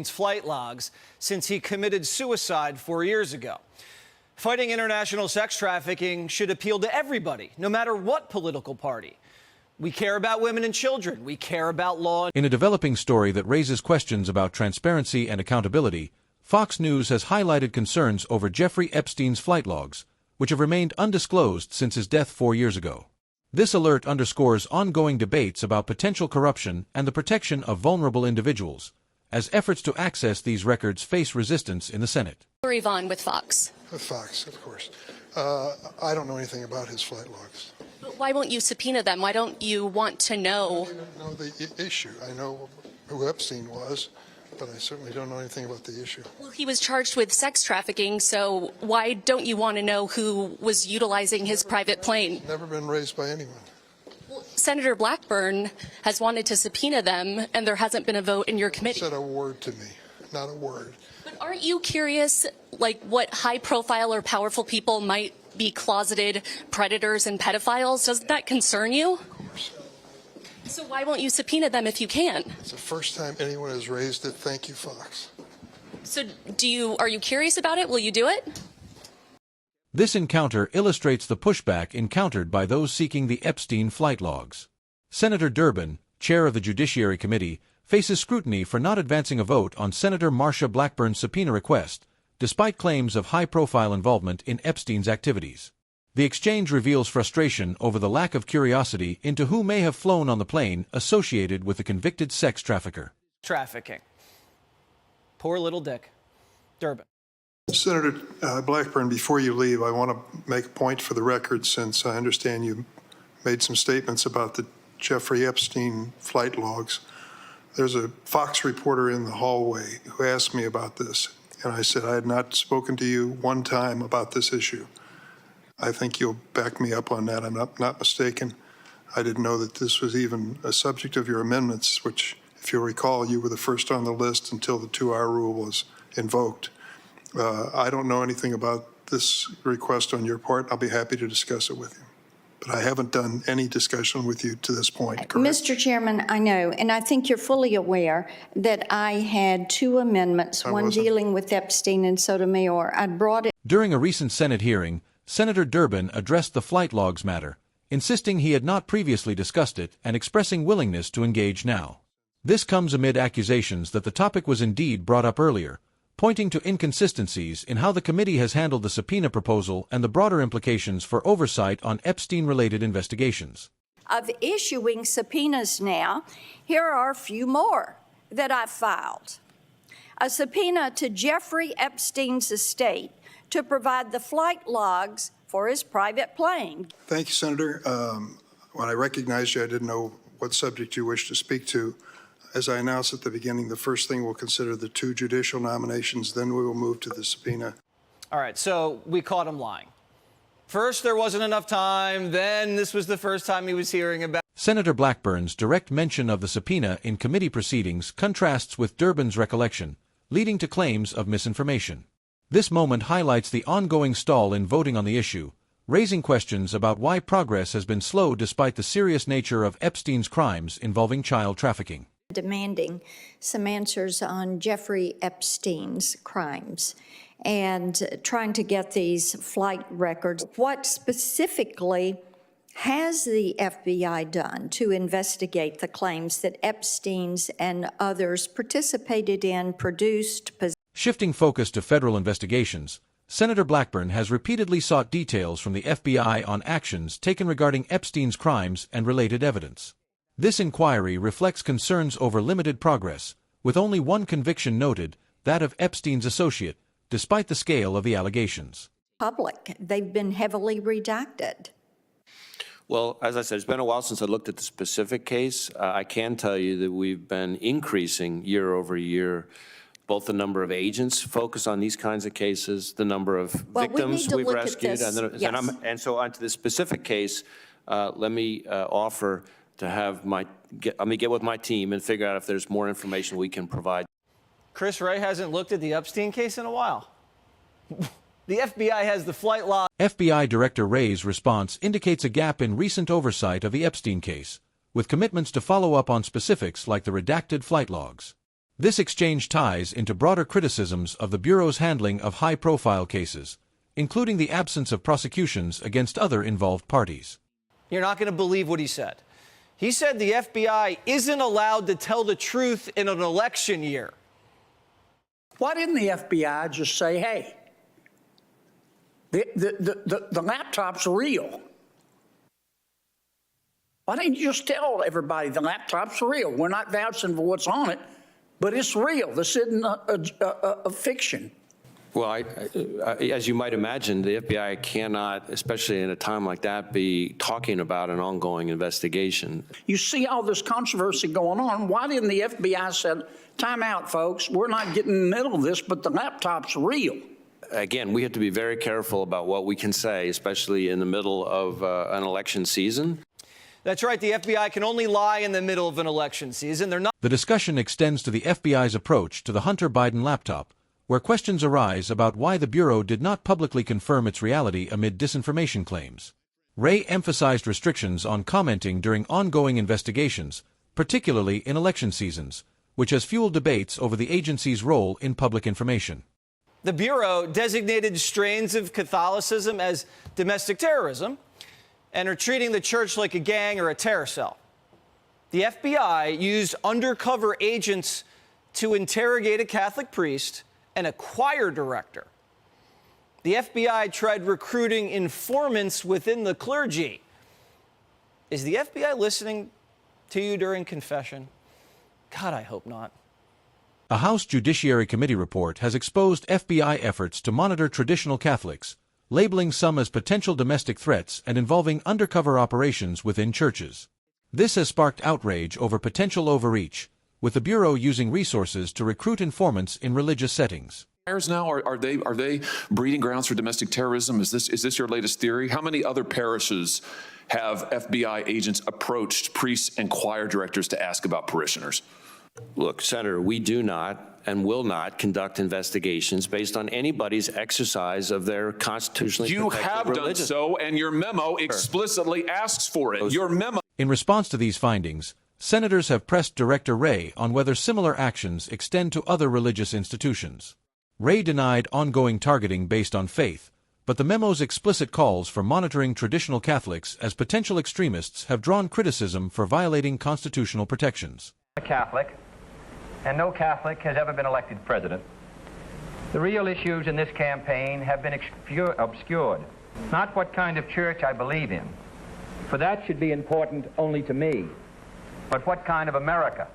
flight logs since he committed suicide 4 years ago. Fighting international sex trafficking should appeal to everybody, no matter what political party. We care about women and children. We care about law. In a developing story that raises questions about transparency and accountability, Fox News has highlighted concerns over Jeffrey Epstein's flight logs, which have remained undisclosed since his death 4 years ago. This alert underscores ongoing debates about potential corruption and the protection of vulnerable individuals, as efforts to access these records face resistance in the Senate. Hillary Vaughn with Fox. With Fox, of course. I don't know anything about his flight logs. But why won't you subpoena them? Why don't you want to know? I don't know the issue. I know who Epstein was, but I certainly don't know anything about the issue. Well, he was charged with sex trafficking, so why don't you want to know who was utilizing his private plane? Never been raised by anyone. Well, Senator Blackburn has wanted to subpoena them, and there hasn't been a vote in your committee. Said a word to me, not a word. But aren't you curious, like, what high-profile or powerful people might be closeted predators and pedophiles? Doesn't that concern you? Of course. So why won't you subpoena them if you can? It's the first time anyone has raised it. Thank you, Fox. So are you curious about it? Will you do it? This encounter illustrates the pushback encountered by those seeking the Epstein flight logs. Senator Durbin, chair of the Judiciary Committee, faces scrutiny for not advancing a vote on Senator Marsha Blackburn's subpoena request, despite claims of high-profile involvement in Epstein's activities. The exchange reveals frustration over the lack of curiosity into who may have flown on the plane associated with the convicted sex trafficker. Trafficking. Poor little Dick. Durbin. Senator Blackburn, before you leave, I want to make a point for the record, since I understand you made some statements about the Jeffrey Epstein flight logs. There's a Fox reporter in the hallway who asked me about this, and I said I had not spoken to you one time about this issue. I think you'll back me up on that. I'm not mistaken. I didn't know that this was even a subject of your amendments, which, if you'll recall, you were the first on the list until the 2-hour rule was invoked. I don't know anything about this request on your part. I'll be happy to discuss it with you. But I haven't done any discussion with you to this point, correct? Mr. Chairman, I know, and I think you're fully aware that I had 2 amendments, one dealing with Epstein and Sotomayor. I brought it. During a recent Senate hearing, Senator Durbin addressed the flight logs matter, insisting he had not previously discussed it and expressing willingness to engage now. This comes amid accusations that the topic was indeed brought up earlier, pointing to inconsistencies in how the committee has handled the subpoena proposal and the broader implications for oversight on Epstein-related investigations. Of issuing subpoenas now, here are a few more that I've filed. A subpoena to Jeffrey Epstein's estate to provide the flight logs for his private plane. Thank you, Senator. When I recognized you, I didn't know what subject you wished to speak to. As I announced at the beginning, the first thing we'll consider the 2 judicial nominations, then we will move to the subpoena. All right, so we caught him lying. First, there wasn't enough time, then this was the first time he was hearing about. Senator Blackburn's direct mention of the subpoena in committee proceedings contrasts with Durbin's recollection, leading to claims of misinformation. This moment highlights the ongoing stall in voting on the issue, raising questions about why progress has been slow despite the serious nature of Epstein's crimes involving child trafficking. Demanding some answers on Jeffrey Epstein's crimes and trying to get these flight records. What specifically has the FBI done to investigate the claims that Epstein's and others participated in, produced, Shifting focus to federal investigations, Senator Blackburn has repeatedly sought details from the FBI on actions taken regarding Epstein's crimes and related evidence. This inquiry reflects concerns over limited progress, with only one conviction noted, that of Epstein's associate, despite the scale of the allegations. Public. They've been heavily redacted. Well, as I said, it's been a while since I looked at the specific case. I can tell you that we've been increasing year over year, both the number of agents focused on these kinds of cases, the number of victims we've rescued, and so onto the specific case. Let me offer to have let me get with my team and figure out if there's more information we can provide. Chris Wray hasn't looked at the Epstein case in a while. The FBI has the flight log. FBI Director Wray's response indicates a gap in recent oversight of the Epstein case, with commitments to follow up on specifics like the redacted flight logs. This exchange ties into broader criticisms of the Bureau's handling of high-profile cases, including the absence of prosecutions against other involved parties. You're not going to believe what he said. He said the FBI isn't allowed to tell the truth in an election year. Why didn't the FBI just say, hey, the laptop's real? Why didn't you just tell everybody the laptop's real? We're not vouching for what's on it, but it's real. This isn't a fiction. Well, as you might imagine, the FBI cannot, especially in a time like that, be talking about an ongoing investigation. You see all this controversy going on. Why didn't the FBI say, time out, folks, we're not getting in the middle of this, but the laptop's real? Again, we have to be very careful about what we can say, especially in the middle of an election season. That's right. The FBI can only lie in the middle of an election season. They're not. The discussion extends to the FBI's approach to the Hunter Biden laptop, where questions arise about why the Bureau did not publicly confirm its reality amid disinformation claims. Wray emphasized restrictions on commenting during ongoing investigations, particularly in election seasons, which has fueled debates over the agency's role in public information. The Bureau designated strains of Catholicism as domestic terrorism and are treating the church like a gang or a terror cell. The FBI used undercover agents to interrogate a Catholic priest and a choir director. The FBI tried recruiting informants within the clergy. Is the FBI listening to you during confession? God, I hope not. A House Judiciary Committee report has exposed FBI efforts to monitor traditional Catholics, labeling some as potential domestic threats and involving undercover operations within churches. This has sparked outrage over potential overreach, with the Bureau using resources to recruit informants in religious settings. Now, are they breeding grounds for domestic terrorism? Is this your latest theory? How many other parishes have FBI agents approached priests and choir directors to ask about parishioners? Look, Senator, we do not and will not conduct investigations based on anybody's exercise of their constitutionally You protected have religion. done so, and your memo explicitly asks for it. Your memo. In response to these findings, senators have pressed Director Wray on whether similar actions extend to other religious institutions. Wray denied ongoing targeting based on faith, but the memo's explicit calls for monitoring traditional Catholics as potential extremists have drawn criticism for violating constitutional protections. A Catholic, and no Catholic has ever been elected president. The real issues in this campaign have been obscured. Not what kind of church I believe in, for that should be important only to me, but what kind of America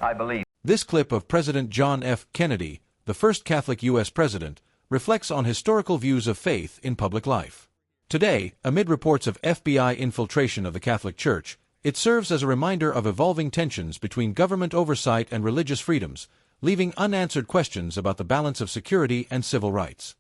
I believe. This clip of President John F. Kennedy, the first Catholic U.S. president, reflects on historical views of faith in public life. Today, amid reports of FBI infiltration of the Catholic Church, it serves as a reminder of evolving tensions between government oversight and religious freedoms, leaving unanswered questions about the balance of security and civil rights.